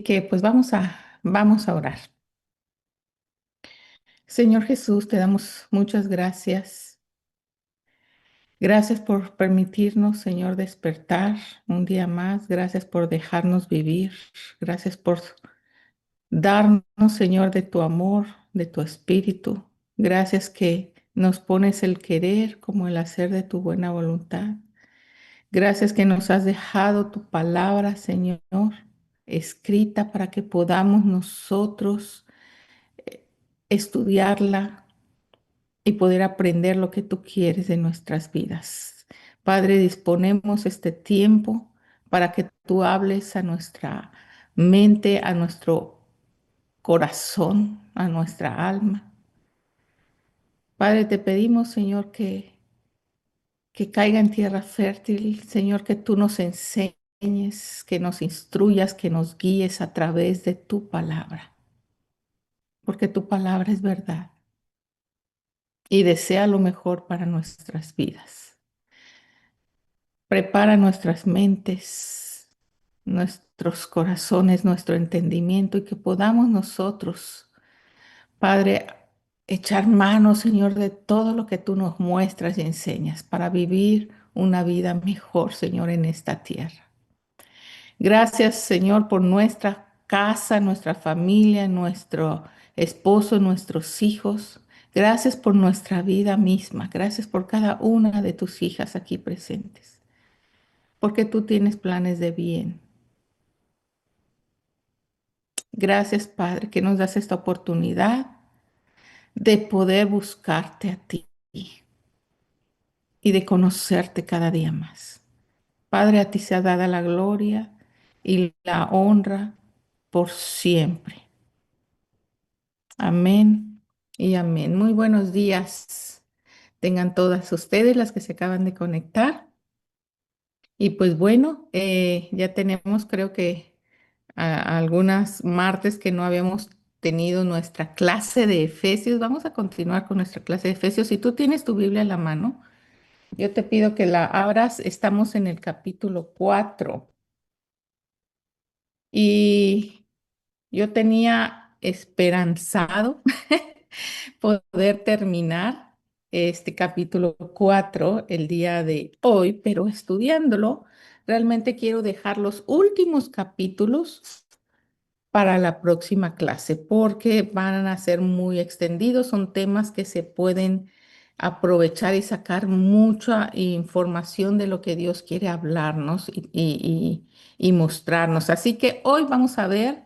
que pues vamos a orar. Señor Jesús, te damos muchas gracias. Gracias por permitirnos, Señor, despertar un día más. Gracias por dejarnos vivir. Gracias por darnos, Señor, de tu amor, de tu espíritu. Gracias que nos pones el querer como el hacer de tu buena voluntad. Gracias que nos has dejado tu palabra, Señor, escrita para que podamos nosotros estudiarla y poder aprender lo que tú quieres de nuestras vidas. Padre, disponemos este tiempo para que tú hables a nuestra mente, a nuestro corazón, a nuestra alma. Padre, te pedimos, Señor, que caiga en tierra fértil, Señor, que tú nos enseñes, que nos instruyas, que nos guíes a través de tu palabra, porque tu palabra es verdad y desea lo mejor para nuestras vidas. Prepara nuestras mentes, nuestros corazones, nuestro entendimiento y que podamos nosotros, Padre, echar mano, Señor, de todo lo que tú nos muestras y enseñas para vivir una vida mejor, Señor, en esta tierra. Gracias, Señor, por nuestra casa, nuestra familia, nuestro esposo, nuestros hijos. Gracias por nuestra vida misma. Gracias por cada una de tus hijas aquí presentes, porque tú tienes planes de bien. Gracias, Padre, que nos das esta oportunidad de poder buscarte a ti y de conocerte cada día más. Padre, a ti sea dada la gloria y la honra por siempre. Amén y amén. Muy buenos días. Tengan todas ustedes las que se acaban de conectar. Y pues bueno, ya tenemos creo que algunas martes que no habíamos tenido nuestra clase de Efesios. Vamos a continuar con nuestra clase de Efesios. Si tú tienes tu Biblia en la mano, yo te pido que la abras. Estamos en el capítulo 4 y yo tenía esperanzado poder terminar este capítulo 4 el día de hoy, pero estudiándolo, realmente quiero dejar los últimos capítulos para la próxima clase, porque van a ser muy extendidos, son temas que se pueden aprovechar y sacar mucha información de lo que Dios quiere hablarnos y mostrarnos. Así que hoy vamos a ver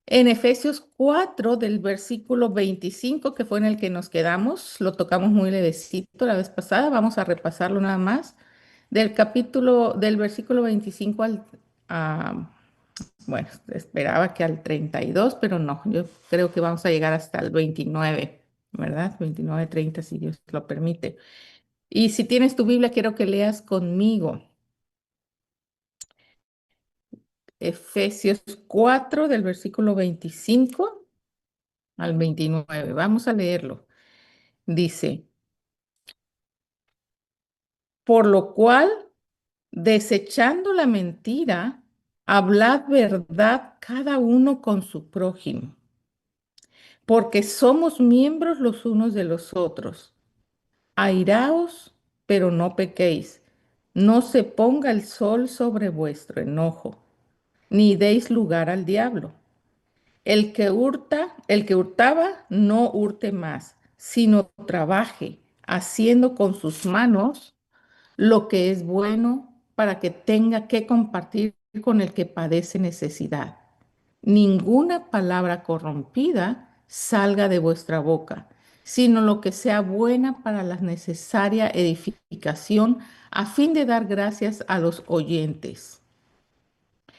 en Efesios 4 del versículo 25, que fue en el que nos quedamos, lo tocamos muy levecito la vez pasada, vamos a repasarlo nada más, del versículo 25 bueno, esperaba que al 32, pero no, yo creo que vamos a llegar hasta el 29, ¿verdad? 29, 30, si Dios lo permite. Y si tienes tu Biblia, quiero que leas conmigo Efesios 4 del versículo 25 al 29. Vamos a leerlo. Dice, por lo cual, desechando la mentira, hablad verdad cada uno con su prójimo, porque somos miembros los unos de los otros. Airaos, pero no pequéis. No se ponga el sol sobre vuestro enojo, ni deis lugar al diablo. El que hurtaba, no hurte más, sino trabaje, haciendo con sus manos lo que es bueno para que tenga que compartir con el que padece necesidad. Ninguna palabra corrompida salga de vuestra boca, sino lo que sea buena para la necesaria edificación, a fin de dar gracias a los oyentes.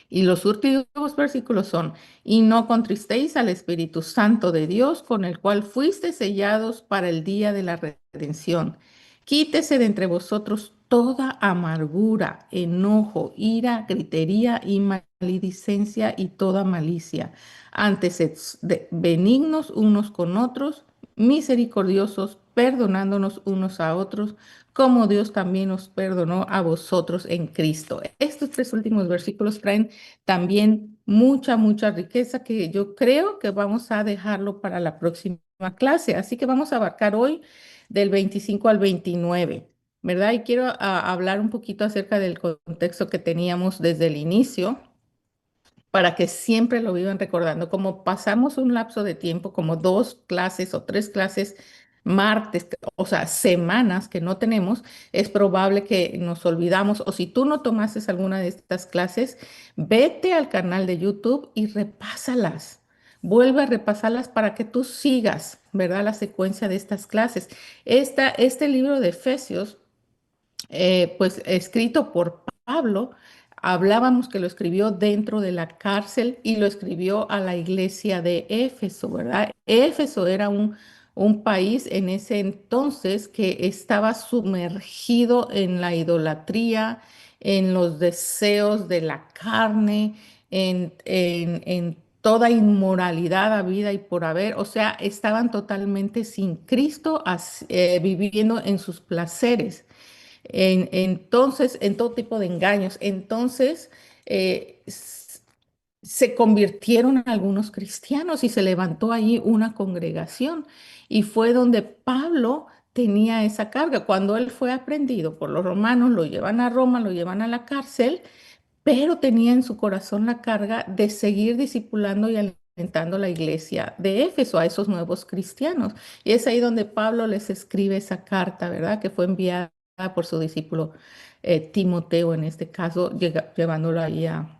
Y los últimos versículos son, y no contristéis al Espíritu Santo de Dios, con el cual fuiste sellados para el día de la redención. Quítese de entre vosotros toda amargura, enojo, ira, gritería y maledicencia y toda malicia. Antes, benignos unos con otros, misericordiosos, perdonándonos unos a otros, como Dios también os perdonó a vosotros en Cristo. Estos tres últimos versículos traen también mucha, mucha riqueza que yo creo que vamos a dejarlo para la próxima clase. Así que vamos a abarcar hoy del 25 al 29, ¿verdad? Y quiero hablar un poquito acerca del contexto que teníamos desde el inicio para que siempre lo vivan recordando. Como pasamos un lapso de tiempo, como 2 clases o 3 clases martes, o sea, semanas que no tenemos, es probable que nos olvidamos. O si tú no tomaste alguna de estas clases, vete al canal de YouTube y repásalas. Vuelve a repasarlas para que tú sigas, ¿verdad? La secuencia de estas clases. Este libro de Efesios pues escrito por Pablo, hablábamos que lo escribió dentro de la cárcel y lo escribió a la iglesia de Éfeso, ¿verdad? Éfeso era un país en ese entonces que estaba sumergido en la idolatría, en los deseos de la carne, en toda inmoralidad habida y por haber, o sea, estaban totalmente sin Cristo, viviendo en sus placeres. Entonces, en todo tipo de engaños. Entonces, eh, s- se convirtieron en algunos cristianos y se levantó ahí una congregación. Y fue donde Pablo tenía esa carga. Cuando él fue aprendido por los romanos, lo llevan a Roma, lo llevan a la cárcel, pero tenía en su corazón la carga de seguir discipulando y alentando a la iglesia de Éfeso, a esos nuevos cristianos. Y es ahí donde Pablo les escribe esa carta, ¿verdad? Que fue enviada por su discípulo Timoteo, en este caso, llevándolo ahí a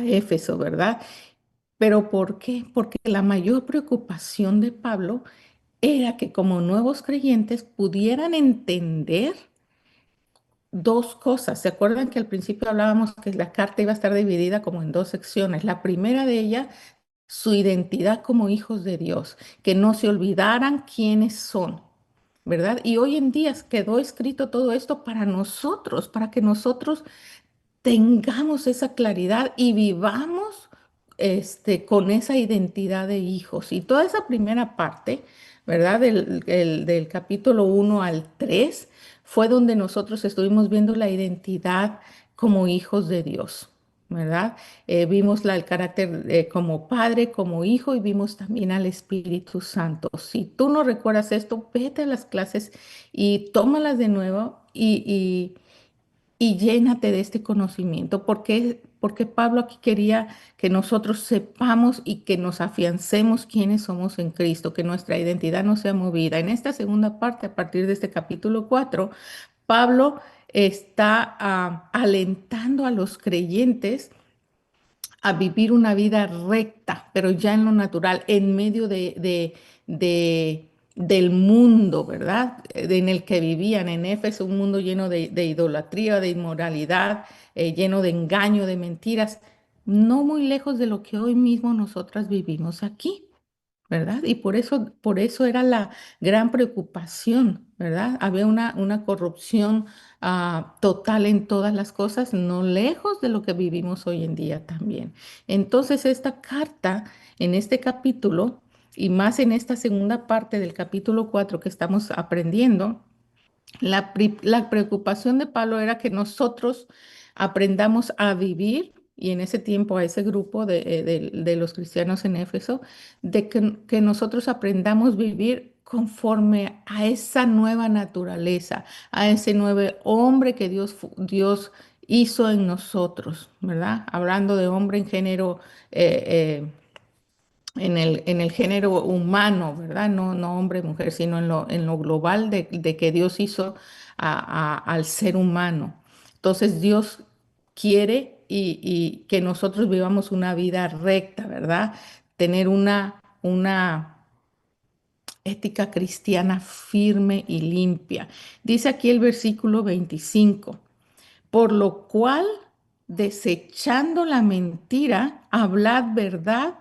Éfeso, ¿verdad? ¿Pero por qué? Porque la mayor preocupación de Pablo era que como nuevos creyentes pudieran entender dos cosas. ¿Se acuerdan que al principio hablábamos que la carta iba a estar dividida como en 2 secciones? La primera de ellas, su identidad como hijos de Dios, que no se olvidaran quiénes son, ¿verdad? Y hoy en día quedó escrito todo esto para nosotros, para que nosotros tengamos esa claridad y vivamos con esa identidad de hijos. Y toda esa primera parte, ¿verdad? Del capítulo 1 al 3 fue donde nosotros estuvimos viendo la identidad como hijos de Dios, ¿verdad? Vimos el carácter como padre, como hijo y vimos también al Espíritu Santo. Si tú no recuerdas esto, vete a las clases y tómalas de nuevo y llénate de este conocimiento, porque Pablo aquí quería que nosotros sepamos y que nos afiancemos quiénes somos en Cristo, que nuestra identidad no sea movida. En esta segunda parte, a partir de este capítulo 4, Pablo está alentando a los creyentes a vivir una vida recta, pero ya en lo natural, en medio del mundo, ¿verdad? En el que vivían en Éfeso, un mundo lleno de idolatría, de inmoralidad, lleno de engaño, de mentiras, no muy lejos de lo que hoy mismo nosotras vivimos aquí. ¿Verdad? Y por eso era la gran preocupación, ¿verdad? Había una corrupción total en todas las cosas, no lejos de lo que vivimos hoy en día también. Entonces, esta carta, en este capítulo, y más en esta segunda parte del capítulo 4 que estamos aprendiendo, la preocupación de Pablo era que nosotros aprendamos a vivir, y en ese tiempo a ese grupo de los cristianos en Éfeso, de que nosotros aprendamos a vivir conforme a esa nueva naturaleza, a ese nuevo hombre que Dios hizo en nosotros, ¿verdad? Hablando de hombre en género en el género humano, ¿verdad? No, no hombre, mujer, sino en lo global de que Dios hizo al ser humano. Entonces Dios quiere y que nosotros vivamos una vida recta, ¿verdad? Tener una ética cristiana firme y limpia. Dice aquí el versículo 25, por lo cual, desechando la mentira, hablad verdad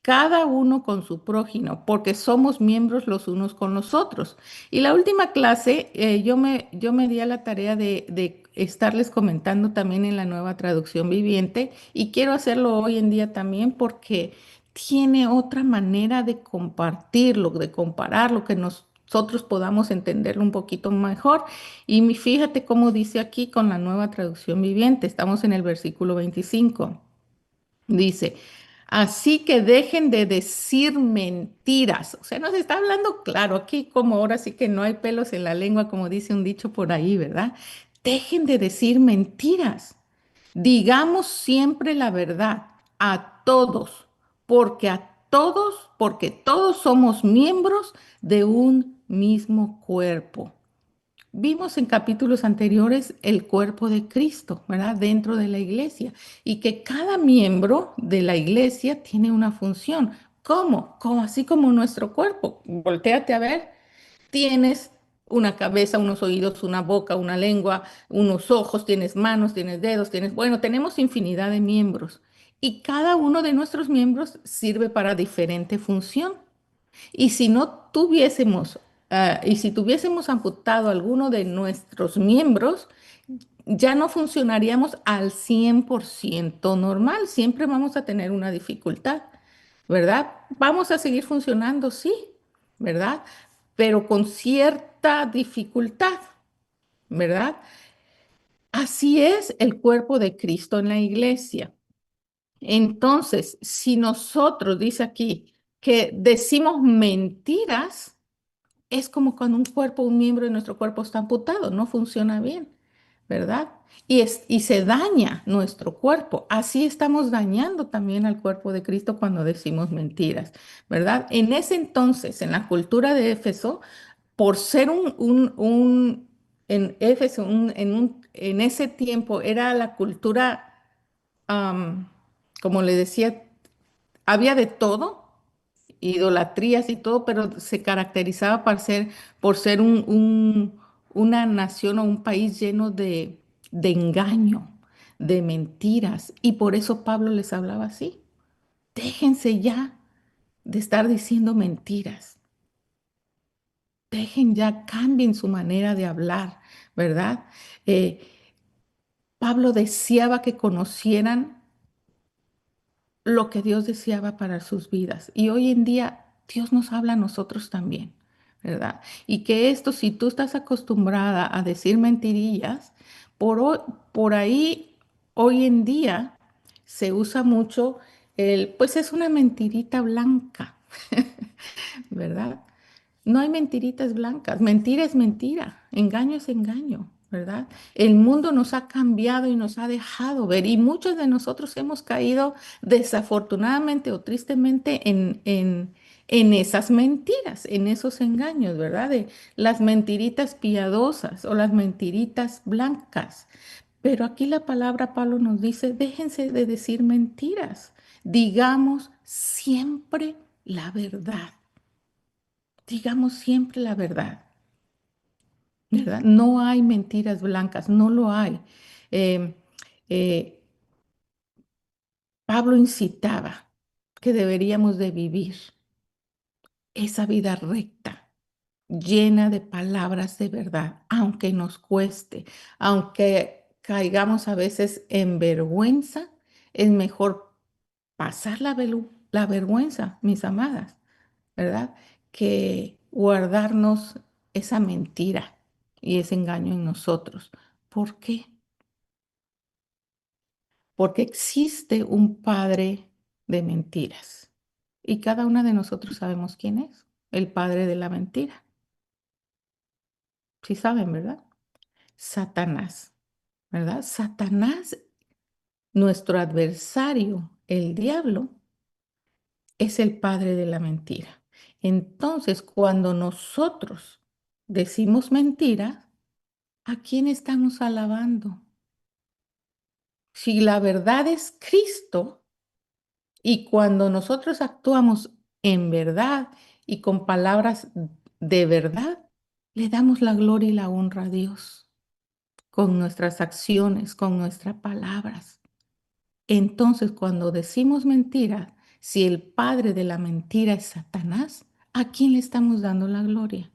cada uno con su prójimo, porque somos miembros los unos con los otros. Y la última clase, yo me di a la tarea de estarles comentando también en la nueva traducción viviente, y quiero hacerlo hoy en día también porque tiene otra manera de compartirlo, de compararlo, que nosotros podamos entenderlo un poquito mejor. Y fíjate cómo dice aquí con la nueva traducción viviente, estamos en el versículo 25. Dice, así que dejen de decir mentiras. O sea, nos está hablando claro aquí, como ahora sí que no hay pelos en la lengua, como dice un dicho por ahí, ¿verdad? Dejen de decir mentiras. Digamos siempre la verdad a todos, porque todos somos miembros de un mismo cuerpo. Vimos en capítulos anteriores el cuerpo de Cristo, ¿verdad? Dentro de la iglesia y que cada miembro de la iglesia tiene una función. ¿Cómo? Como así como nuestro cuerpo. Voltéate a ver. Tienes una cabeza, unos oídos, una boca, una lengua, unos ojos, tienes manos, tienes dedos, bueno, tenemos infinidad de miembros y cada uno de nuestros miembros sirve para diferente función. Y si no tuviésemos, y si tuviésemos amputado alguno de nuestros miembros, ya no funcionaríamos al 100% normal. Siempre vamos a tener una dificultad, ¿verdad? Vamos a seguir funcionando, sí, ¿verdad? Pero con cierta dificultad, ¿verdad? Así es el cuerpo de Cristo en la iglesia. Entonces, si nosotros, dice aquí, que decimos mentiras, es como cuando un cuerpo, un miembro de nuestro cuerpo está amputado, no funciona bien, ¿verdad? Y se daña nuestro cuerpo. Así estamos dañando también al cuerpo de Cristo cuando decimos mentiras, ¿verdad? En ese entonces, en la cultura de Éfeso, por ser en Éfeso, en ese tiempo era la cultura, am, como le decía, había de todo, idolatrías y todo, pero se caracterizaba por ser una nación o un país lleno de engaño, de mentiras. Y por eso Pablo les hablaba así. Déjense ya de estar diciendo mentiras. Dejen ya, cambien su manera de hablar, ¿verdad? Eh, Pablo deseaba que conocieran lo que Dios deseaba para sus vidas. Y hoy en día Dios nos habla a nosotros también, ¿verdad? Y que esto, si tú estás acostumbrada a decir mentirillas, por ahí hoy en día se usa mucho pues es una mentirita blanca, ¿verdad? No hay mentiritas blancas, mentira es mentira, engaño es engaño, ¿verdad? El mundo nos ha cambiado y nos ha dejado ver y muchos de nosotros hemos caído desafortunadamente o tristemente en esas mentiras, en esos engaños, ¿verdad? De las mentiritas piadosas o las mentiritas blancas. Pero aquí la palabra Pablo nos dice, déjense de decir mentiras, digamos siempre la verdad. Digamos siempre la verdad, ¿verdad? No hay mentiras blancas, no lo hay. Eh, eh, Pablo incitaba que deberíamos de vivir esa vida recta, llena de palabras de verdad, aunque nos cueste, aunque caigamos a veces en vergüenza, es mejor pasar la vergüenza, mis amadas, ¿verdad? Que guardarnos esa mentira y ese engaño en nosotros. ¿Por qué? Porque existe un padre de mentiras y cada una de nosotros sabemos quién es, el padre de la mentira. Sí saben, ¿verdad? Satanás, ¿verdad? Satanás, nuestro adversario, el diablo, es el padre de la mentira. Entonces, cuando nosotros decimos mentiras, ¿a quién estamos alabando? Si la verdad es Cristo y cuando nosotros actuamos en verdad y con palabras de verdad, le damos la gloria y la honra a Dios con nuestras acciones, con nuestras palabras. Entonces, cuando decimos mentira, si el padre de la mentira es Satanás, ¿a quién le estamos dando la gloria?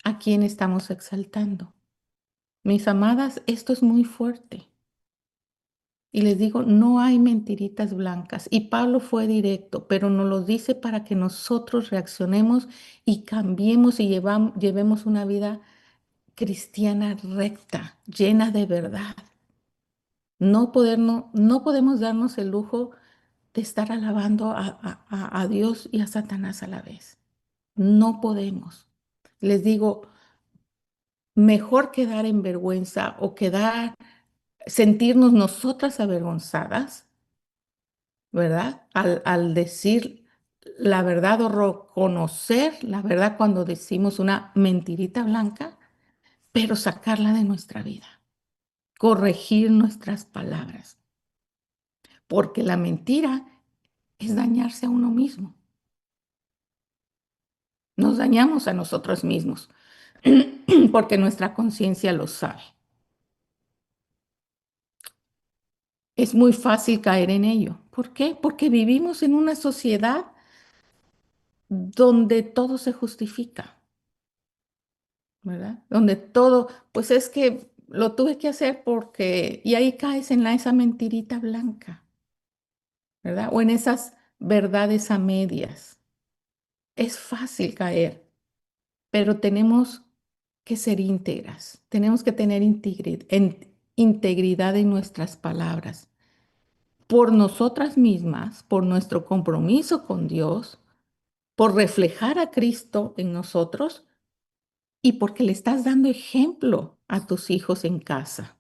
¿A quién estamos exaltando? Mis amadas, esto es muy fuerte. Y les digo, no hay mentiritas blancas. Y Pablo fue directo, pero nos lo dice para que nosotros reaccionemos y cambiemos y llevemos una vida cristiana recta, llena de verdad. No podemos darnos el lujo. de estar alabando a Dios y a Satanás a la vez. No podemos. Les digo, mejor quedar en vergüenza o sentirnos nosotras avergonzadas, ¿verdad? Al decir la verdad o reconocer la verdad cuando decimos una mentirita blanca, pero sacarla de nuestra vida, corregir nuestras palabras, porque la mentira es dañarse a uno mismo. Nos dañamos a nosotros mismos porque nuestra conciencia lo sabe. Es muy fácil caer en ello. ¿Por qué? Porque vivimos en una sociedad donde todo se justifica, ¿verdad? Donde todo, pues es que lo tuve que hacer porque, y ahí caes en esa mentirita blanca, ¿verdad? O en esas verdades a medias. Es fácil caer, pero tenemos que ser íntegras, tenemos que tener integridad en nuestras palabras, por nosotras mismas, por nuestro compromiso con Dios, por reflejar a Cristo en nosotros y porque le estás dando ejemplo a tus hijos en casa.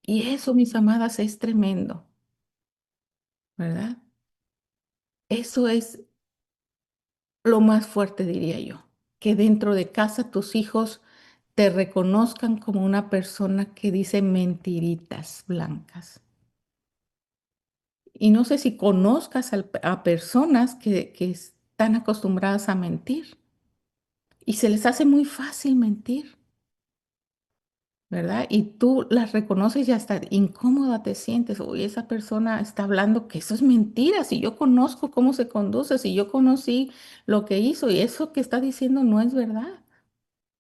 Y eso, mis amadas, es tremendo, ¿verdad? Eso es lo más fuerte, diría yo, que dentro de casa tus hijos te reconozcan como una persona que dice mentiritas blancas. Y no sé si conozcas a personas que están acostumbradas a mentir y se les hace muy fácil mentir, ¿verdad? Y tú las reconoces y hasta incómoda te sientes. Uy, esa persona está hablando que eso es mentira. Si yo conozco cómo se conduce, si yo conocí lo que hizo y eso que está diciendo no es verdad.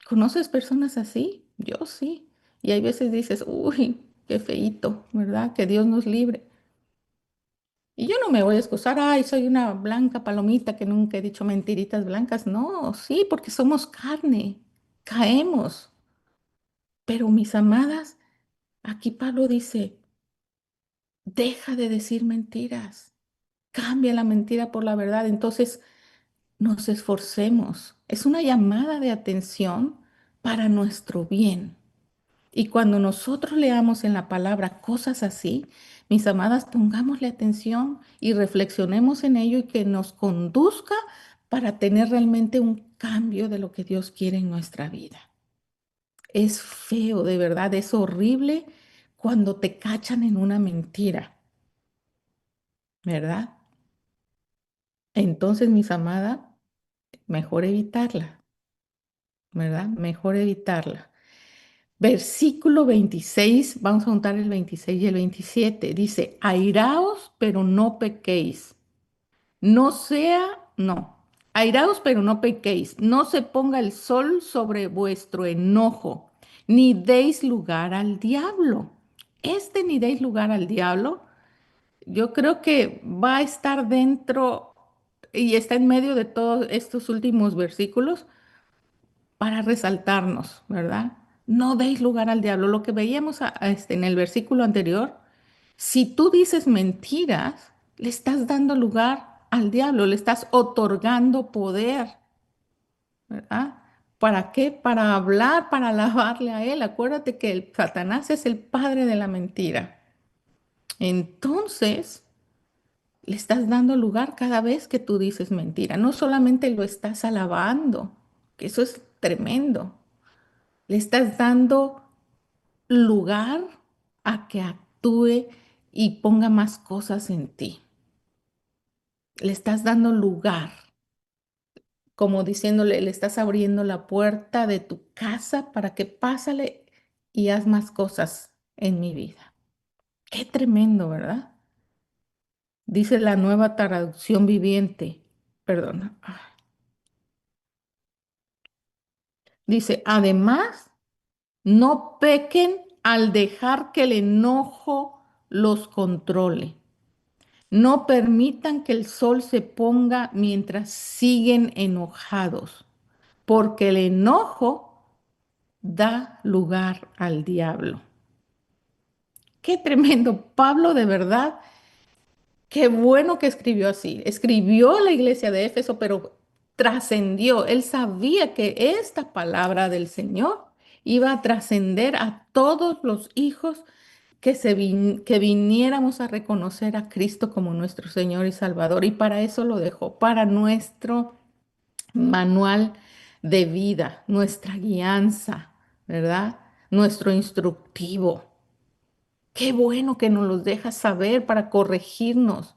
¿Conoces personas así? Yo sí. Y hay veces dices, uy, qué feíto, ¿verdad? Que Dios nos libre. Y yo no me voy a excusar, ay, soy una blanca palomita que nunca he dicho mentiritas blancas. No, sí, porque somos carne, caemos. Pero mis amadas, aquí Pablo dice, deja de decir mentiras, cambia la mentira por la verdad. Entonces, nos esforcemos. Es una llamada de atención para nuestro bien. Y cuando nosotros leamos en la palabra cosas así, mis amadas, pongámosle atención y reflexionemos en ello y que nos conduzca para tener realmente un cambio de lo que Dios quiere en nuestra vida. Es feo, de verdad, es horrible cuando te cachan en una mentira, ¿verdad? Entonces, mis amadas, mejor evitarla, ¿verdad? Mejor evitarla. Versículo 26, vamos a juntar el 26 y el 27. Dice, airaos, pero no pequéis. No sea, no. Airaos, pero no pequéis. No se ponga el sol sobre vuestro enojo, ni deis lugar al diablo. Ni deis lugar al diablo, yo creo que va a estar dentro y está en medio de todos estos últimos versículos para resaltarnos, ¿verdad? No deis lugar al diablo. Lo que veíamos en el versículo anterior, si tú dices mentiras, le estás dando lugar al diablo, le estás otorgando poder, ¿verdad? ¿Para qué? Para hablar, para alabarle a él. Acuérdate que el Satanás es el padre de la mentira. Entonces, le estás dando lugar cada vez que tú dices mentira. No solamente lo estás alabando, que eso es tremendo. Le estás dando lugar a que actúe y ponga más cosas en ti. Le estás dando lugar, como diciéndole, le estás abriendo la puerta de tu casa para que pásale y haz más cosas en mi vida. Qué tremendo, ¿verdad? Dice la nueva traducción viviente. Perdona. Dice, además, no pequen al dejar que el enojo los controle. No permitan que el sol se ponga mientras siguen enojados, porque el enojo da lugar al diablo. Qué tremendo. Pablo de verdad Qué bueno que escribió así. Escribió la iglesia de Éfeso, pero trascendió. Él sabía que esta palabra del Señor iba a trascender a todos los hijos que viniéramos a reconocer a Cristo como nuestro Señor y Salvador. Y para eso lo dejó, para nuestro manual de vida, nuestra guianza, ¿verdad? Nuestro instructivo. Qué bueno que nos los deja saber para corregirnos,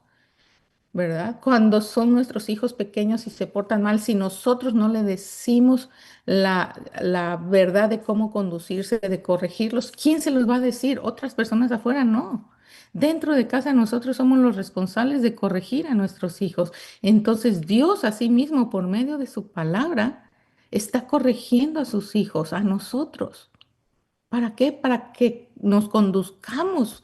¿verdad? Cuando son nuestros hijos pequeños y se portan mal, si nosotros no le decimos la verdad de cómo conducirse, de corregirlos, ¿quién se los va a decir? Otras personas afuera no. Dentro de casa nosotros somos los responsables de corregir a nuestros hijos. Entonces Dios asimismo, por medio de su palabra, está corrigiendo a sus hijos, a nosotros. ¿Para qué? Para que nos conduzcamos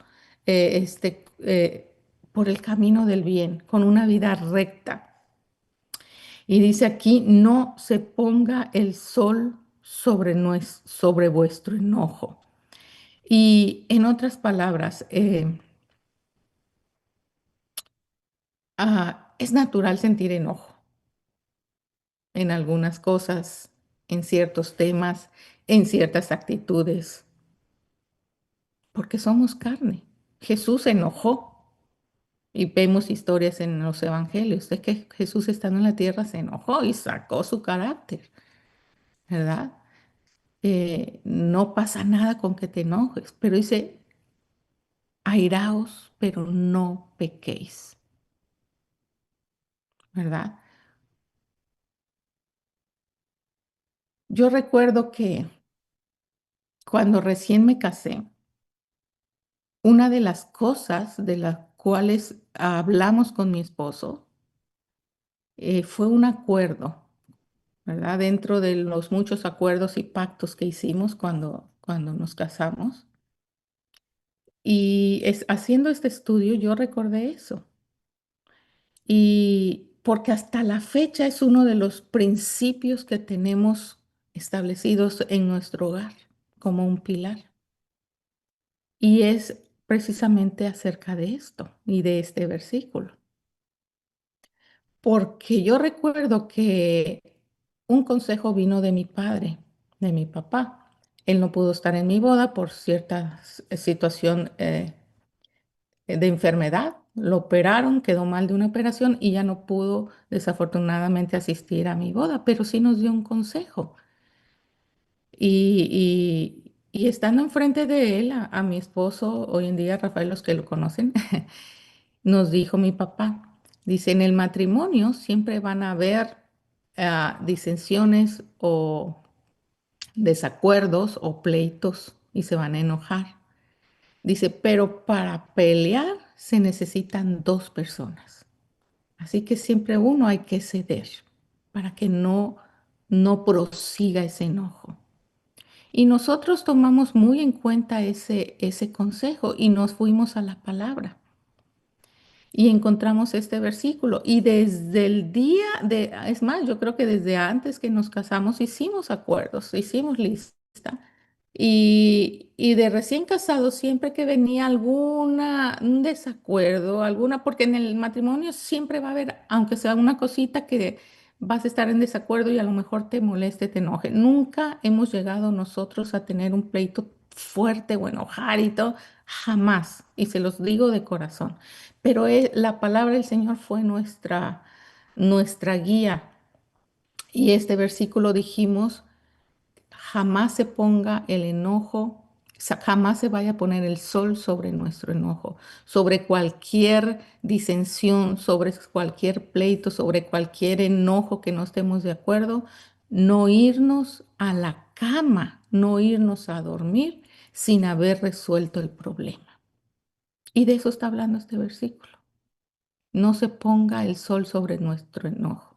por el camino del bien, con una vida recta. Y dice aquí, no se ponga el sol sobre vuestro enojo. Y en otras palabras, es natural sentir enojo en algunas cosas, en ciertos temas, en ciertas actitudes, porque somos carne. Jesús se enojó. Y vemos historias en los evangelios de que Jesús estando en la tierra se enojó y sacó su carácter, ¿verdad? No pasa nada con que te enojes, pero dice, airaos, pero no pequéis, ¿verdad? Yo recuerdo que cuando recién me casé, una de las cosas de las cuales hablamos con mi esposo fue un acuerdo, ¿verdad? Dentro de los muchos acuerdos y pactos que hicimos cuando nos casamos. Y haciendo este estudio yo recordé eso. Y porque hasta la fecha es uno de los principios que tenemos establecidos en nuestro hogar como un pilar. Y es precisamente acerca de esto y de este versículo. Porque yo recuerdo que un consejo vino de mi padre, de mi papá. Él no pudo estar en mi boda por cierta situación de enfermedad. Lo operaron, quedó mal de una operación y ya no pudo desafortunadamente asistir a mi boda, pero sí nos dio un consejo. Y estando enfrente de él, a mi esposo, hoy en día, Rafael, los que lo conocen, nos dijo mi papá, dice, en el matrimonio siempre van a haber disensiones o desacuerdos o pleitos y se van a enojar. Dice, pero para pelear se necesitan dos personas. Así que siempre uno hay que ceder para que no prosiga ese enojo. Y nosotros tomamos muy en cuenta ese consejo y nos fuimos a la palabra. Y encontramos este versículo. Y desde el día es más, yo creo que desde antes que nos casamos hicimos acuerdos, hicimos lista. Y de recién casado, siempre que venía un desacuerdo, porque en el matrimonio siempre va a haber, aunque sea una cosita que vas a estar en desacuerdo y a lo mejor te moleste, te enoje. Nunca hemos llegado nosotros a tener un pleito fuerte o enojar y todo, jamás. Y se los digo de corazón. Pero la palabra del Señor fue nuestra guía. Y este versículo dijimos jamás se ponga el enojo, jamás se vaya a poner el sol sobre nuestro enojo, sobre cualquier disensión, sobre cualquier pleito, sobre cualquier enojo que no estemos de acuerdo, no irnos a la cama, no irnos a dormir sin haber resuelto el problema. Y de eso está hablando este versículo. No se ponga el sol sobre nuestro enojo.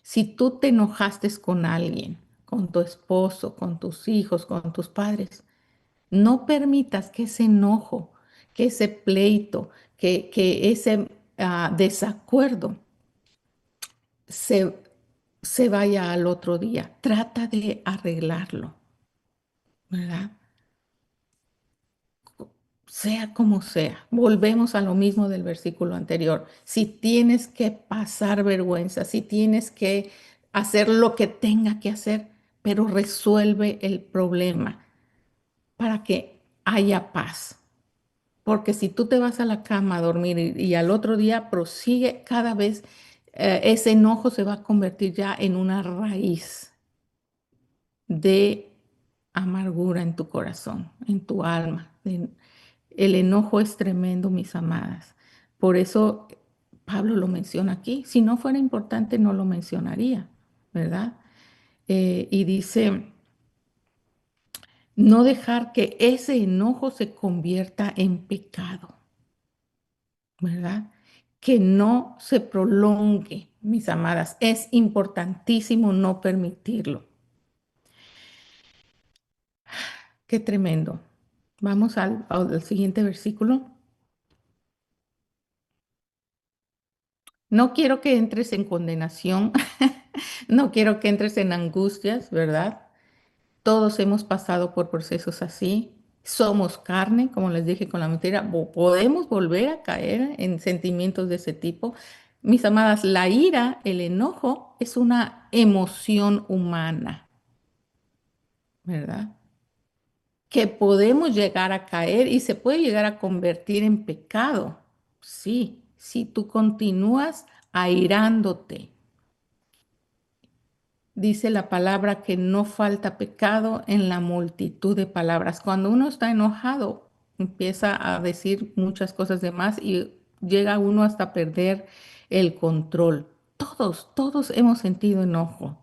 Si tú te enojaste con alguien, con tu esposo, con tus hijos, con tus padres, no permitas que ese enojo, que ese pleito, que ese desacuerdo se, se vaya al otro día. Trata de arreglarlo, ¿verdad? sea como sea. Volvemos a lo mismo del versículo anterior. Si tienes que pasar vergüenza, si tienes que hacer lo que tenga que hacer, pero resuelve el problema para que haya paz. Porque si tú te vas a la cama a dormir y al otro día prosigue, cada vez ese enojo se va a convertir ya en una raíz de amargura en tu corazón, en tu alma. El enojo es tremendo, mis amadas. Por eso Pablo lo menciona aquí. Si no fuera importante, no lo mencionaría, ¿verdad? Y dice, no dejar que ese enojo se convierta en pecado, ¿verdad? Que no se prolongue, mis amadas. Es importantísimo no permitirlo. Qué tremendo. Vamos al siguiente versículo. No quiero que entres en condenación, no quiero que entres en angustias, ¿verdad? Todos hemos pasado por procesos así. Somos carne, como les dije con la mentira. Podemos volver a caer en sentimientos de ese tipo. Mis amadas, la ira, el enojo, es una emoción humana, ¿verdad? Que podemos llegar a caer y se puede llegar a convertir en pecado. Sí, si tú continúas airándote. Dice la palabra que no falta pecado en la multitud de palabras. Cuando uno está enojado, empieza a decir muchas cosas de más y llega uno hasta perder el control. Todos hemos sentido enojo,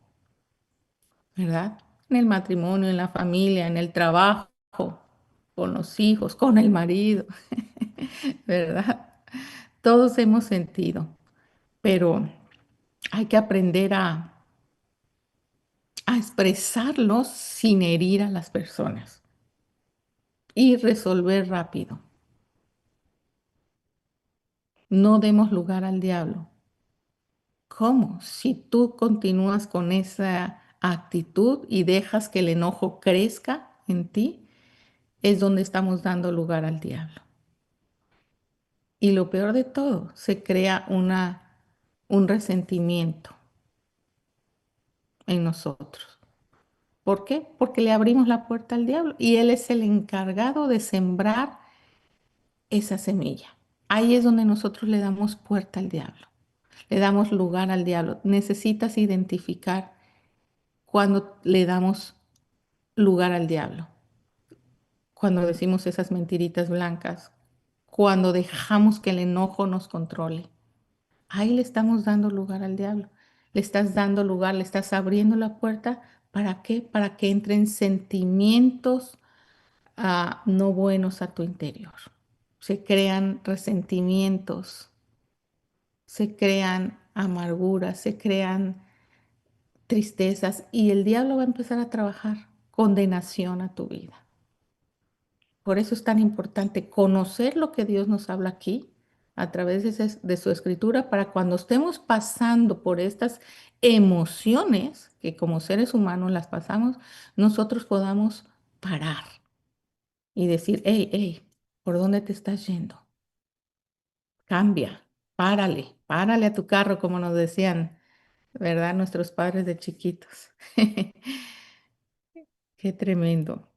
¿verdad? En el matrimonio, en la familia, en el trabajo, con los hijos, con el marido, ¿verdad? Todos hemos sentido, pero hay que aprender a expresarlos sin herir a las personas y resolver rápido. No demos lugar al diablo. ¿Cómo? Si tú continúas con esa actitud y dejas que el enojo crezca en ti, es donde estamos dando lugar al diablo. Y lo peor de todo, se crea un resentimiento en nosotros. ¿Por qué? Porque le abrimos la puerta al diablo y él es el encargado de sembrar esa semilla. Ahí es donde nosotros le damos puerta al diablo, le damos lugar al diablo. Necesitas identificar cuando le damos lugar al diablo, cuando decimos esas mentiritas blancas, cuando dejamos que el enojo nos controle. Ahí le estamos dando lugar al diablo. Le estás dando lugar, le estás abriendo la puerta. ¿Para qué? Para que entren sentimientos no buenos a tu interior. Se crean resentimientos, se crean amarguras, se crean tristezas y el diablo va a empezar a trabajar condenación a tu vida. Por eso es tan importante conocer lo que Dios nos habla aquí a través de su escritura para cuando estemos pasando por estas emociones que como seres humanos las pasamos, nosotros podamos parar y decir, hey, hey, ¿por dónde te estás yendo? Cambia, párale a tu carro, como nos decían, ¿verdad? Nuestros padres de chiquitos. Qué tremendo.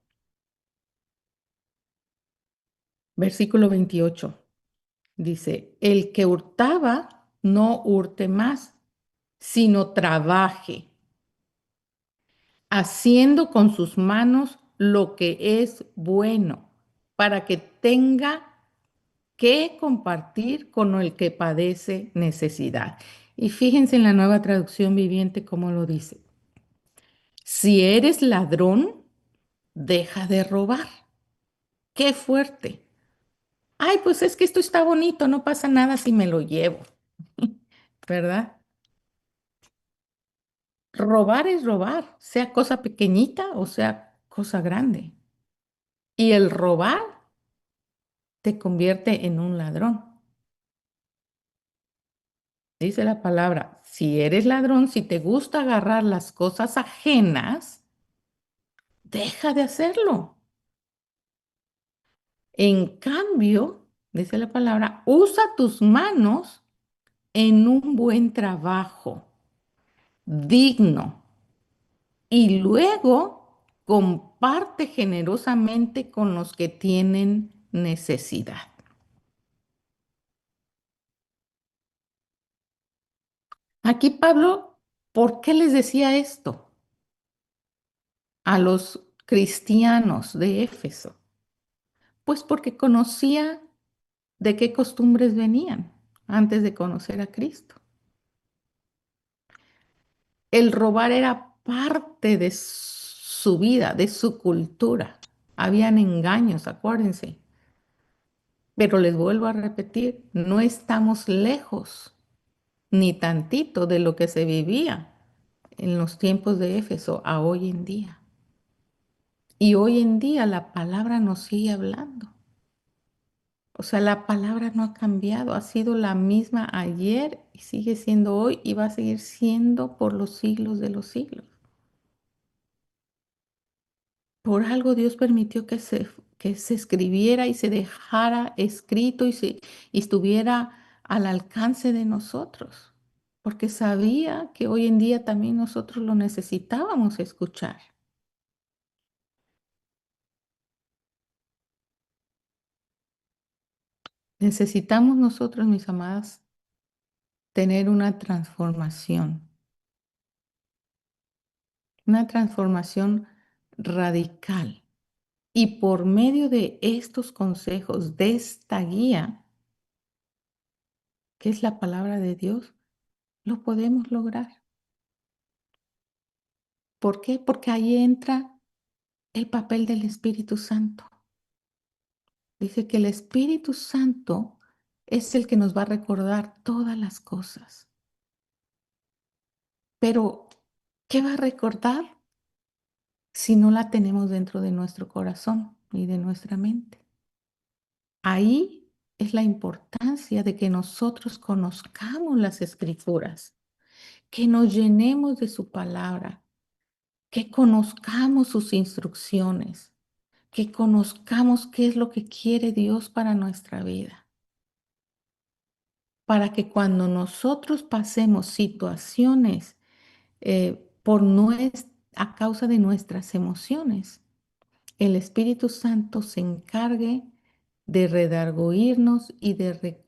Versículo 28 dice, el que hurtaba, no hurte más, sino trabaje, haciendo con sus manos lo que es bueno, para que tenga que compartir con el que padece necesidad. Y fíjense en la nueva traducción viviente cómo lo dice. Si eres ladrón, deja de robar. Qué fuerte. Ay, pues es que esto está bonito, no pasa nada si me lo llevo, ¿verdad? Robar es robar, sea cosa pequeñita o sea cosa grande. Y el robar te convierte en un ladrón. Dice la palabra, si eres ladrón, si te gusta agarrar las cosas ajenas, deja de hacerlo. En cambio, dice la palabra, usa tus manos en un buen trabajo, digno, y luego comparte generosamente con los que tienen necesidad. Aquí Pablo, ¿por qué les decía esto a los cristianos de Éfeso? Pues porque conocía de qué costumbres venían antes de conocer a Cristo. El robar era parte de su vida, de su cultura. Habían engaños, acuérdense. Pero les vuelvo a repetir, no estamos lejos ni tantito de lo que se vivía en los tiempos de Éfeso a hoy en día. Y hoy en día la palabra nos sigue hablando. O sea, la palabra no ha cambiado, ha sido la misma ayer y sigue siendo hoy y va a seguir siendo por los siglos de los siglos. Por algo Dios permitió que se escribiera y se dejara escrito y estuviera al alcance de nosotros, porque sabía que hoy en día también nosotros lo necesitábamos escuchar. Necesitamos nosotros, mis amadas, tener una transformación radical. Y por medio de estos consejos, de esta guía, que es la palabra de Dios, lo podemos lograr. ¿Por qué? Porque ahí entra el papel del Espíritu Santo. Dice que el Espíritu Santo es el que nos va a recordar todas las cosas. Pero, ¿qué va a recordar si no la tenemos dentro de nuestro corazón y de nuestra mente? Ahí es la importancia de que nosotros conozcamos las escrituras, que nos llenemos de su palabra, que conozcamos sus instrucciones, que conozcamos qué es lo que quiere Dios para nuestra vida, para que cuando nosotros pasemos situaciones a causa de nuestras emociones, el Espíritu Santo se encargue de redarguirnos y de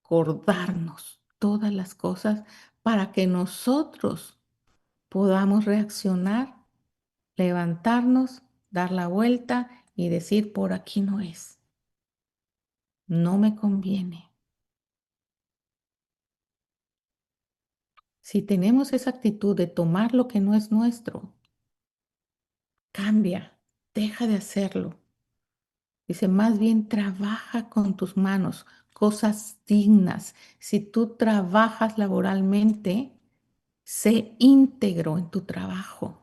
recordarnos todas las cosas para que nosotros podamos reaccionar, levantarnos, dar la vuelta y decir, por aquí no es, no me conviene. Si tenemos esa actitud de tomar lo que no es nuestro, cambia, deja de hacerlo. Dice, más bien trabaja con tus manos, cosas dignas. Si tú trabajas laboralmente, sé íntegro en tu trabajo.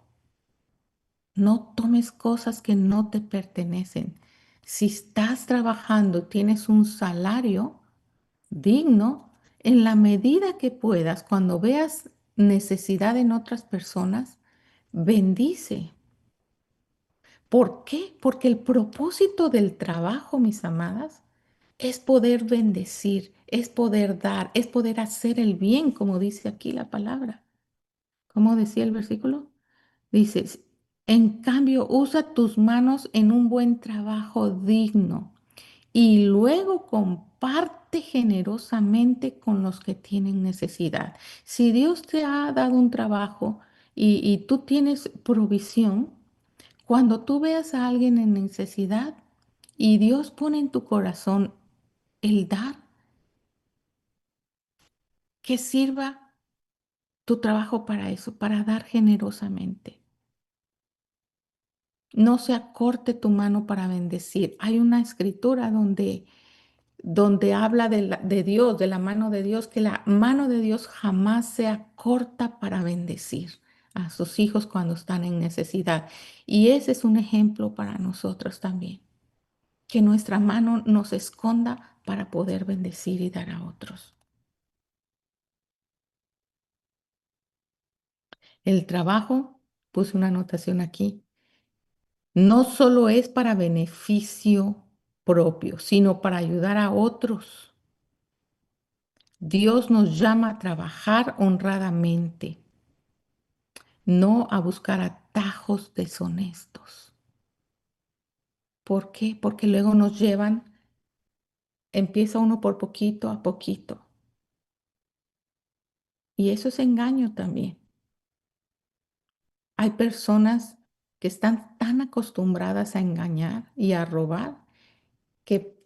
No tomes cosas que no te pertenecen. Si estás trabajando, tienes un salario digno, en la medida que puedas, cuando veas necesidad en otras personas, bendice. ¿Por qué? Porque el propósito del trabajo, mis amadas, es poder bendecir, es poder dar, es poder hacer el bien, como dice aquí la palabra. ¿Cómo decía el versículo? Dices, en cambio, usa tus manos en un buen trabajo digno y luego comparte generosamente con los que tienen necesidad. Si Dios te ha dado un trabajo y tú tienes provisión, cuando tú veas a alguien en necesidad y Dios pone en tu corazón el dar, que sirva tu trabajo para eso, para dar generosamente. No se acorte tu mano para bendecir. Hay una escritura donde habla de Dios, de la mano de Dios, que la mano de Dios jamás se acorta para bendecir a sus hijos cuando están en necesidad. Y ese es un ejemplo para nosotros también, que nuestra mano nos esconda para poder bendecir y dar a otros. El trabajo, puse una anotación aquí, no solo es para beneficio propio, sino para ayudar a otros. Dios nos llama a trabajar honradamente, no a buscar atajos deshonestos. ¿Por qué? Porque luego nos llevan, empieza uno por poquito a poquito. Y eso es engaño también. Hay personas que están tan acostumbradas a engañar y a robar que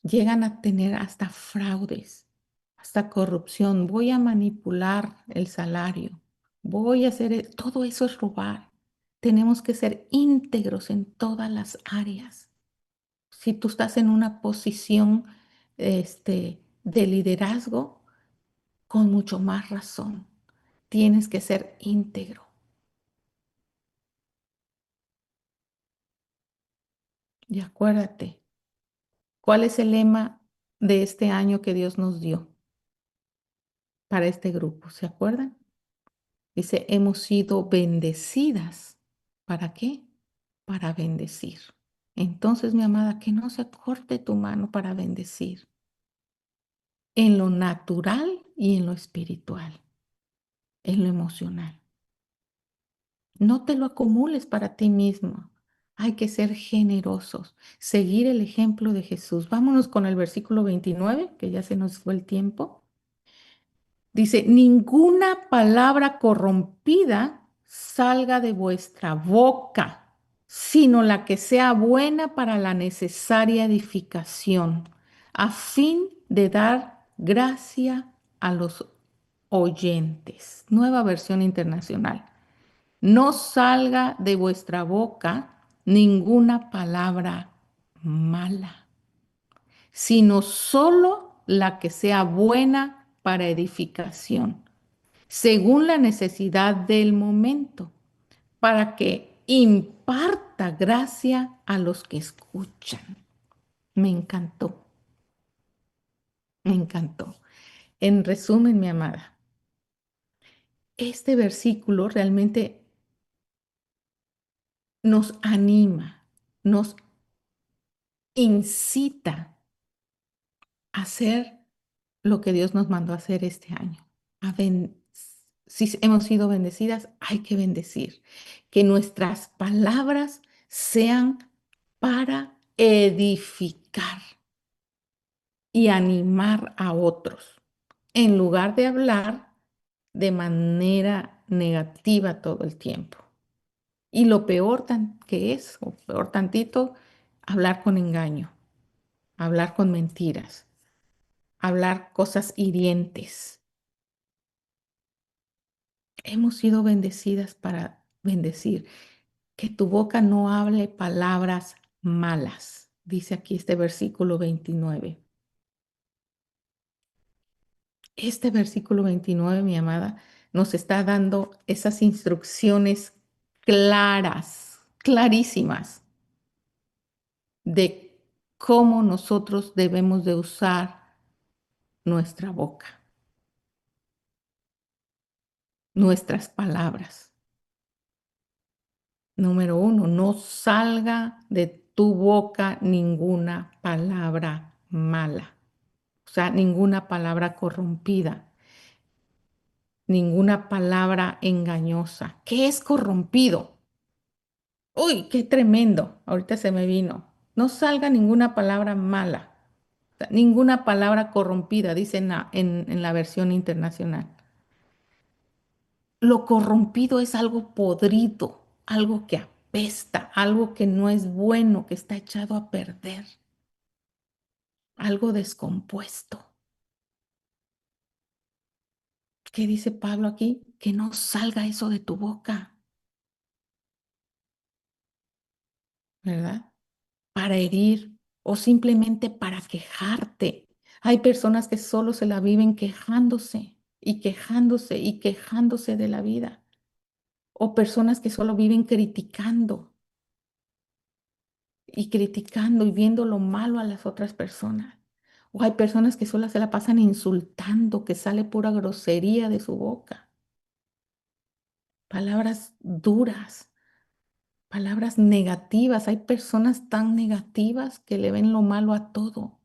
llegan a tener hasta fraudes, hasta corrupción. Voy a manipular el salario. Voy a hacer, todo eso es robar. Tenemos que ser íntegros en todas las áreas. Si tú estás en una posición, de liderazgo, con mucho más razón, tienes que ser íntegro. Y acuérdate, ¿cuál es el lema de este año que Dios nos dio para este grupo? ¿Se acuerdan? Dice, hemos sido bendecidas. ¿Para qué? Para bendecir. Entonces, mi amada, que no se corte tu mano para bendecir en lo natural y en lo espiritual, en lo emocional. No te lo acumules para ti mismo. Hay que ser generosos, seguir el ejemplo de Jesús. Vámonos con el versículo 29, que ya se nos fue el tiempo. Dice, ninguna palabra corrompida salga de vuestra boca, sino la que sea buena para la necesaria edificación, a fin de dar gracia a los oyentes. Nueva versión internacional. No salga de vuestra boca ninguna palabra mala, sino solo la que sea buena para edificación, según la necesidad del momento, para que imparta gracia a los que escuchan. Me encantó, me encantó. En resumen, mi amada, este versículo realmente nos anima, nos incita a hacer lo que Dios nos mandó a hacer este año. A si hemos sido bendecidas, hay que bendecir. Que nuestras palabras sean para edificar y animar a otros, en lugar de hablar de manera negativa todo el tiempo. Y lo peor que es, o peor tantito, hablar con engaño, hablar con mentiras, hablar cosas hirientes. Hemos sido bendecidas para bendecir. Que tu boca no hable palabras malas, dice aquí este versículo 29. Este versículo 29, mi amada, nos está dando esas instrucciones claras, clarísimas, de cómo nosotros debemos de usar nuestra boca, nuestras palabras. Número uno, no salga de tu boca ninguna palabra mala, o sea, ninguna palabra corrompida, ninguna palabra engañosa. ¿Qué es corrompido? Uy, qué tremendo. Ahorita se me vino. No salga ninguna palabra mala, o sea, ninguna palabra corrompida, dice en la versión internacional. Lo corrompido es algo podrido, algo que apesta, algo que no es bueno, que está echado a perder, algo descompuesto. ¿Qué dice Pablo aquí? Que no salga eso de tu boca, ¿verdad? Para herir o simplemente para quejarte. Hay personas que solo se la viven quejándose y quejándose y quejándose de la vida. O personas que solo viven criticando y viendo lo malo a las otras personas. O hay personas que solo se la pasan insultando, que sale pura grosería de su boca. Palabras duras. Palabras negativas. Hay personas tan negativas que le ven lo malo a todo.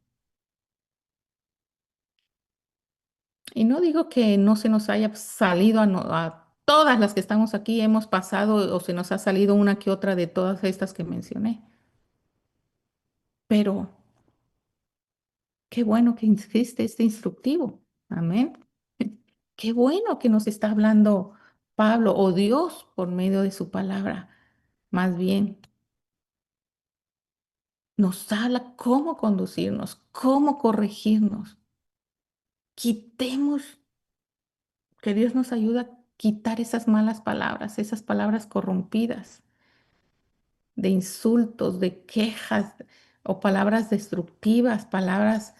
Y no digo que no se nos haya salido a todas las que estamos aquí, hemos pasado o se nos ha salido una que otra de todas estas que mencioné. Pero qué bueno que existe este instructivo. Amén. Qué bueno que nos está hablando Pablo o Dios por medio de su palabra. Más bien, nos habla cómo conducirnos, cómo corregirnos. Quitemos, que Dios nos ayude a quitar esas malas palabras, esas palabras corrompidas, de insultos, de quejas o palabras destructivas, palabras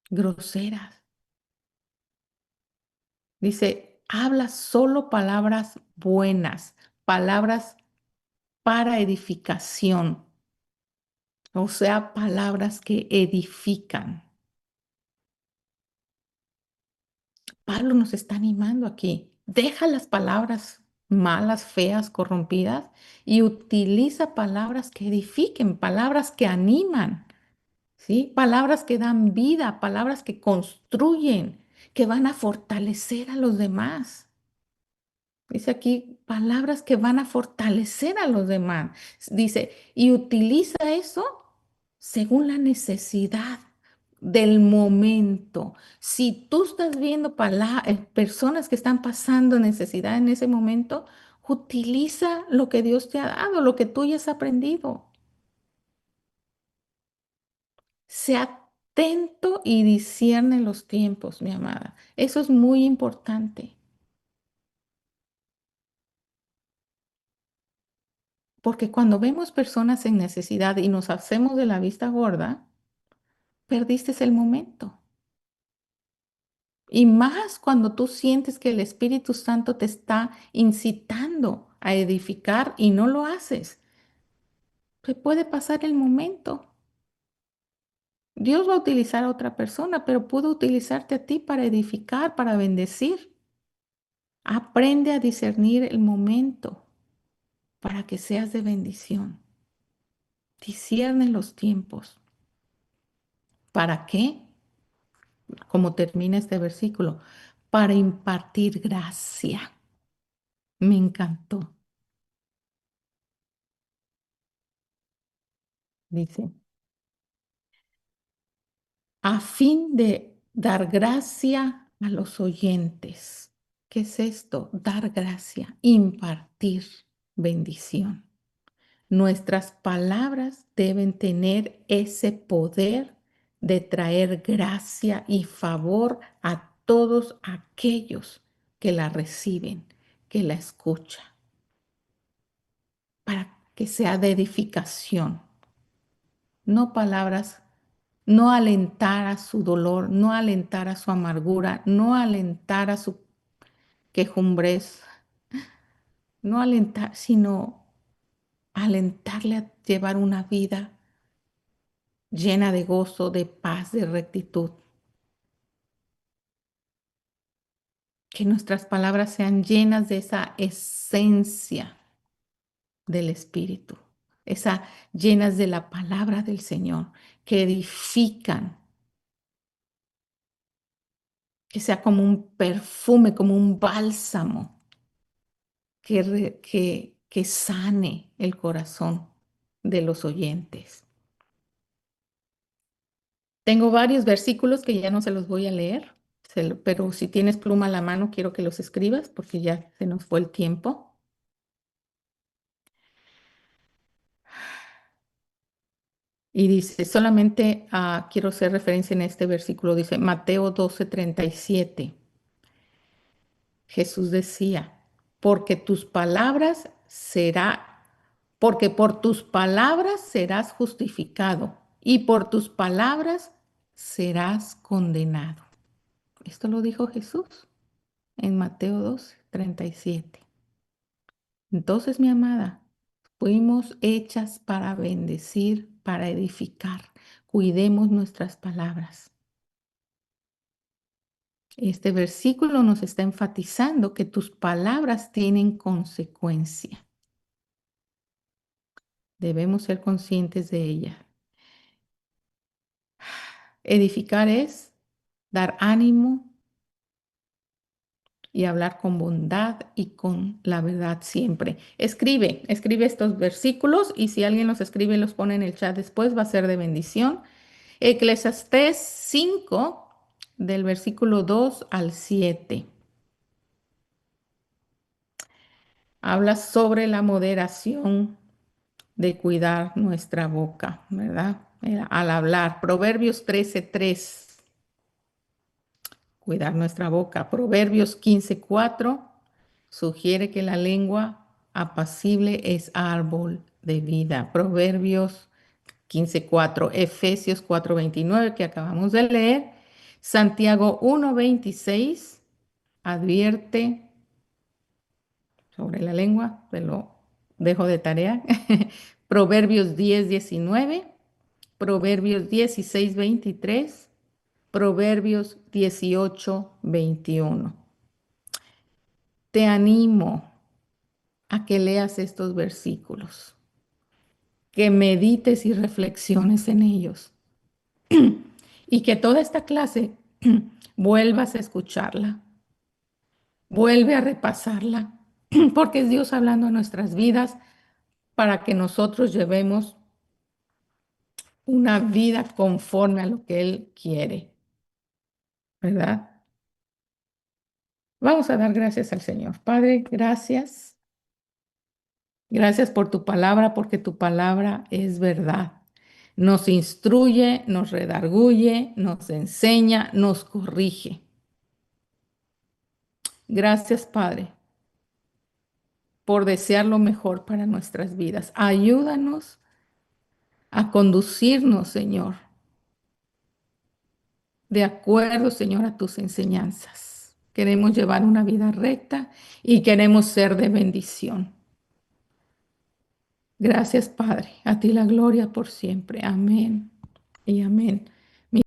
groseras. Dice, habla solo palabras buenas, palabras para edificación, o sea, palabras que edifican. Pablo nos está animando aquí. Deja las palabras malas, feas, corrompidas y utiliza palabras que edifiquen, palabras que animan, ¿sí? Palabras que dan vida, palabras que construyen, que van a fortalecer a los demás. Dice aquí palabras que van a fortalecer a los demás. Dice, y utiliza eso según la necesidad del momento. Si tú estás viendo personas que están pasando necesidad en ese momento, utiliza lo que Dios te ha dado, lo que tú ya has aprendido. Sea atento y discierne los tiempos, mi amada. Eso es muy importante, porque cuando vemos personas en necesidad y nos hacemos de la vista gorda, perdiste el momento. Y más cuando tú sientes que el Espíritu Santo te está incitando a edificar y no lo haces, te puede pasar el momento. Dios va a utilizar a otra persona, pero pudo utilizarte a ti para edificar, para bendecir. Aprende a discernir el momento para que seas de bendición. Discierne los tiempos. ¿Para qué? Como termina este versículo, para impartir gracia. Me encantó. Dice, a fin de dar gracia a los oyentes. ¿Qué es esto? Dar gracia, impartir bendición. Nuestras palabras deben tener ese poder de traer gracia y favor a todos aquellos que la reciben, que la escuchan, para que sea de edificación, no palabras, no alentar a su dolor, no alentar a su amargura, no alentar a su quejumbrez, no alentar, sino alentarle a llevar una vida llena de gozo, de paz, de rectitud. Que nuestras palabras sean llenas de esa esencia del Espíritu, esa llenas de la palabra del Señor, que edifican, que sea como un perfume, como un bálsamo, que sane el corazón de los oyentes. Tengo varios versículos que ya no se los voy a leer, pero si tienes pluma a la mano, quiero que los escribas porque ya se nos fue el tiempo. Y dice, solamente quiero hacer referencia en este versículo, dice Mateo 12:37. Jesús decía, porque tus palabras será, porque por tus palabras serás justificado y por tus palabras serás condenado. Esto lo dijo Jesús en Mateo 12:37. Entonces, mi amada, fuimos hechas para bendecir, para edificar. Cuidemos nuestras palabras. Este versículo nos está enfatizando que tus palabras tienen consecuencia. Debemos ser conscientes de ella. Edificar es dar ánimo y hablar con bondad y con la verdad siempre. Escribe estos versículos y si alguien los escribe y los pone en el chat después, va a ser de bendición. Eclesiastés 5, del versículo 2 al 7. Habla sobre la moderación de cuidar nuestra boca, ¿verdad? Al hablar. Proverbios 13:3, cuidar nuestra boca. Proverbios 15:4 sugiere que la lengua apacible es árbol de vida. Proverbios 15:4, Efesios 4:29 que acabamos de leer. Santiago 1:26 advierte sobre la lengua, te lo dejo de tarea. Proverbios 10:19, Proverbios 16:23, Proverbios 18:21. Te animo a que leas estos versículos, que medites y reflexiones en ellos y que toda esta clase vuelvas a escucharla, vuelve a repasarla, porque es Dios hablando a nuestras vidas para que nosotros llevemos una vida conforme a lo que Él quiere, ¿verdad? Vamos a dar gracias al Señor. Padre, gracias. Gracias por tu palabra, porque tu palabra es verdad. Nos instruye, nos redarguye, nos enseña, nos corrige. Gracias, Padre, por desear lo mejor para nuestras vidas. Ayúdanos a conducirnos, Señor, de acuerdo, Señor, a tus enseñanzas. Queremos llevar una vida recta y queremos ser de bendición. Gracias, Padre. A ti la gloria por siempre. Amén y amén.